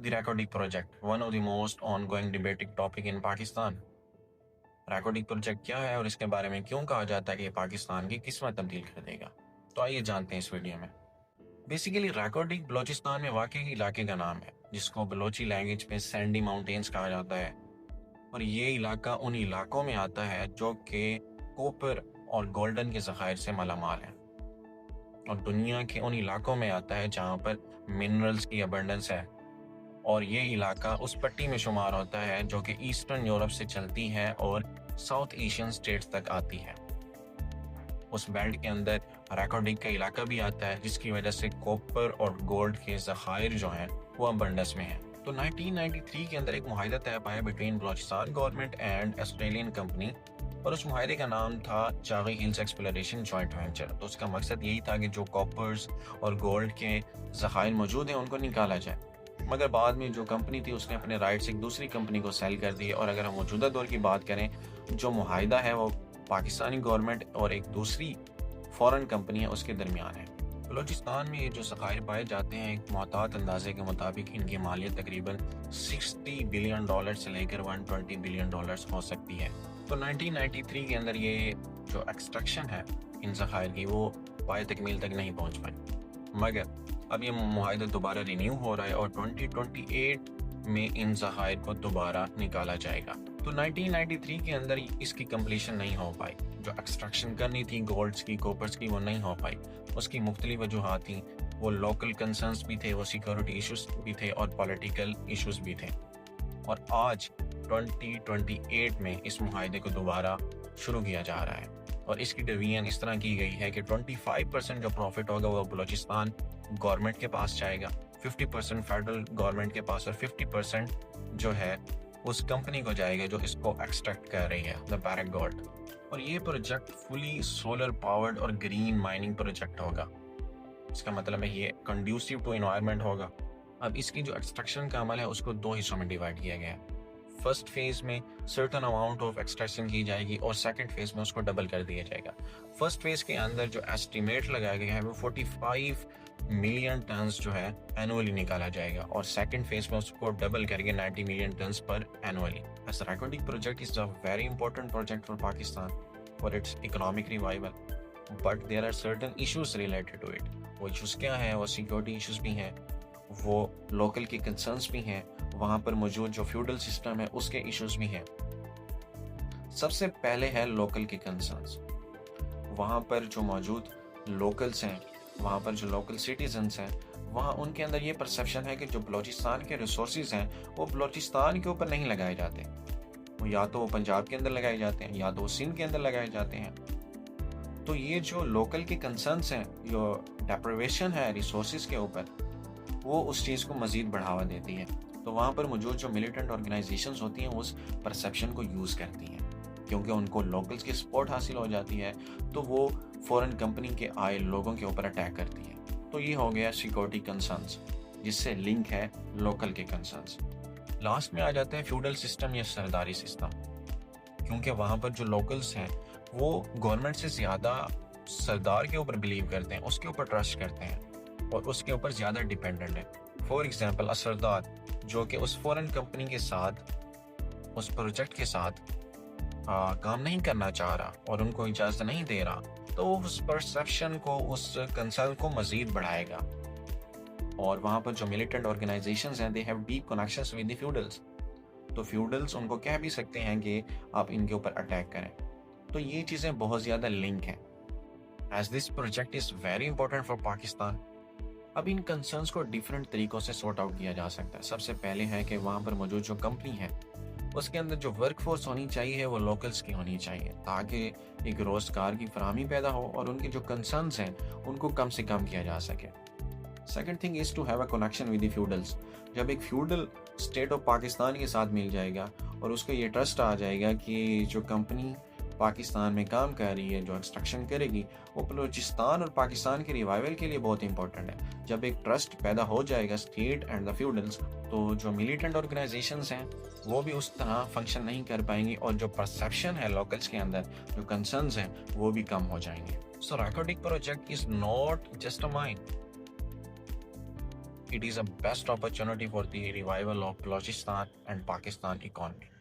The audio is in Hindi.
The Rakotic Project, one of the most ongoing debating topic in Pakistan. Reko Diq project क्या है और इसके बारे में क्यों कहा जाता है कि ये पाकिस्तान की किस्मत तब्दील कर देगा, तो आइए जानते हैं इस वीडियो में। बेसिकली राकोटिक बलोचिस्तान में वाक़ इलाके का नाम है जिसको बलोची लैंग्वेज में सैंडी माउंटेन्स कहा जाता है, और ये इलाका उन इलाकों में आता है जो कि कॉपर और गोल्डन के ज़खायर से मालामाल हैं, और दुनिया के उन इलाकों में आता है जहाँ पर मिनरल्स की अबंडेंस है। और ये इलाका उस पट्टी में शुमार होता है जो कि ईस्टर्न यूरोप से चलती है और साउथ एशियन स्टेट्स तक आती है। उस बेल्ट के अंदर राकोटिक का इलाका भी आता है जिसकी वजह से कॉपर और गोल्ड के ज़खायर जो हैं वो अबंडेंस में हैं। तो 1993 के अंदर एक मुआहिदा तय पाया between Balochistan government and Australian company, और उस मुआहिदे का नाम था Chagai hills exploration joint venture. तो उसका मकसद यही था कि जो कॉपर्स और गोल्ड के ज़खायर मौजूद हैं उनको निकाला जाए, मगर बाद में जो कंपनी थी उसने अपने राइट्स एक दूसरी कंपनी को सेल कर दिए। और अगर हम मौजूदा दौर की बात करें, जो मुआहिदा है वो पाकिस्तानी गवर्नमेंट और एक दूसरी फॉरेन कंपनी है उसके दरमियान है। बलूचिस्तान में ये जो ज़खायर पाए जाते हैं, एक मुताद अंदाजे के मुताबिक इनकी मालियत तकरीबन $60 बिलियन से लेकर $120 बिलियन हो सकती है। तो 1993 के अंदर ये जो एक्सट्रैक्शन है इन ज़खायर की वो पाए तकमील तक नहीं पहुँच पाई, मगर अब ये मुआहिदा दोबारा रिन्यू हो रहा है और 2028 में इन ज़खायर को दोबारा निकाला जाएगा। तो 1993 के अंदर इसकी कंप्लीशन नहीं हो पाई, जो एक्सट्रैक्शन करनी थी गोल्ड्स की कॉपर्स की वो नहीं हो पाई। उसकी मुख्तलिफ वजूहात थी, वो लोकल कंसर्न्स भी थे, वो सिक्योरिटी इशूज़ भी थे और पॉलिटिकल इशूज़ भी थे। और आज 2028 में इस मुआहिदे को दोबारा शुरू किया जा रहा है, और इसकी डिवीजन इस तरह की गई है कि 25% जो प्रॉफिट होगा वो बलूचिस्तान गवर्नमेंट के पास जाएगा, 50% फेडरल गवर्नमेंट के पास, और 50% जो है उस कंपनी को जाएगा जो इसको एक्सट्रैक्ट कर रही है, द बैरक गोल्ड। और ये प्रोजेक्ट फुली सोलर पावर्ड और ग्रीन माइनिंग प्रोजेक्ट होगा। इसका मतलब है ये कंड्यूसिव टू एनवायरनमेंट होगा। अब इसकी जो एक्सट्रैक्शन का अमल है उसको दो हिस्सों में डिवाइड किया गया है। फर्स्ट फेज में सर्टन अमाउंट ऑफ एक्सट्रैक्शन की जाएगी और सेकंड फेज में उसको डबल कर दिया जाएगा। फर्स्ट फेज के अंदर जो एस्टिमेट लगाया गया है वो 45 मिलियन टन्स जो है एनुअली निकाला जाएगा, और सेकंड फेज में उसको डबल करके 90 मिलियन टन्स पर annually. As Reko Diq project is a very important project for Pakistan for its economic revival, but there are certain issues related to it. वो इश्यूज क्या हैं? वो सिक्योरिटी इश्यूज भी हैं, वो लोकल के कंसर्न्स भी हैं, वहाँ पर मौजूद जो फ्यूडल सिस्टम है उसके इश्यूज भी हैं। सबसे पहले है लोकल के कंसर्न्स। वहाँ पर जो मौजूद लोकल्स हैं, वहाँ पर जो लोकल सिटीजन्स हैं, वहाँ उनके अंदर ये परसेप्शन है कि जो बलूचिस्तान के रिसोर्सेज हैं वो बलूचिस्तान के ऊपर नहीं लगाए जाते, वो या तो वो पंजाब के अंदर लगाए जाते हैं या तो वो सिंध के अंदर लगाए जाते हैं। तो ये जो लोकल के कंसर्न्स हैं, जो डेप्रिवेशन है रिसोर्सेज के ऊपर, वो उस चीज़ को मज़ीद बढ़ावा देती है। तो वहाँ पर मौजूद जो मिलिटेंट ऑर्गेनाइजेशंस होती हैं उस परसेप्शन को यूज़ करती हैं, क्योंकि उनको लोकल्स की सपोर्ट हासिल हो जाती है तो वो फॉरेन कंपनी के आए लोगों के ऊपर अटैक करती है। तो ये हो गया सिक्योरिटी कंसर्न्स, जिससे लिंक है लोकल के कंसर्न्स। लास्ट में आ जाते हैं फ्यूडल सिस्टम या सरदारी सिस्टम, क्योंकि वहाँ पर जो लोकल्स हैं वो गवर्नमेंट से ज़्यादा सरदार के ऊपर बिलीव करते हैं, उसके ऊपर ट्रस्ट करते हैं और उसके ऊपर ज़्यादा डिपेंडेंट है। फॉर एग्जांपल अ सरदार जो कि उस फॉरेन कंपनी के साथ उस प्रोजेक्ट के साथ काम नहीं करना चाह रहा और उनको इजाज़त नहीं दे रहा, तो उस परसेप्शन को, उस कंसर्न को मज़ीद बढ़ाएगा। और वहाँ पर जो मिलिटेंट ऑर्गेनाइजेशंस हैं, they have deep connections with the feudals, तो फ्यूडल्स उनको कह भी सकते हैं कि आप इनके ऊपर अटैक करें। तो ये चीज़ें बहुत ज़्यादा लिंक हैं। As this project is very important for Pakistan. अब इन कंसर्न्स को डिफरेंट तरीक़ों से सॉर्ट आउट किया जा सकता है। सबसे पहले है कि वहाँ पर मौजूद जो कंपनी है उसके अंदर जो वर्कफोर्स होनी चाहिए वो लोकल्स की होनी चाहिए, ताकि एक रोज़गार की फराहमी पैदा हो और उनके जो कंसर्न्स हैं उनको कम से कम किया जा सके। Second thing is to have a connection with the feudals. जब एक फ्यूडल स्टेट ऑफ पाकिस्तान के साथ मिल जाएगा और उसको ये ट्रस्ट आ जाएगा कि जो कंपनी पाकिस्तान में काम कर रही है, जो एक्सट्रैक्शन करेगी, वो बलूचिस्तान और पाकिस्तान के रिवाइवल के लिए बहुत इंपॉर्टेंट है। जब एक ट्रस्ट पैदा हो जाएगा स्टेट एंड द फ्यूडल्स, तो जो मिलिटेंट ऑर्गेनाइजेशंस हैं वो भी उस तरह फंक्शन नहीं कर पाएंगी और जो परसेप्शन है लोकल्स के अंदर, जो कंसर्न्स हैं, वो भी कम हो जाएंगे। So Reko Diq project is not just a mine, it is a best opportunity for the revival of Balochistan and Pakistan economy.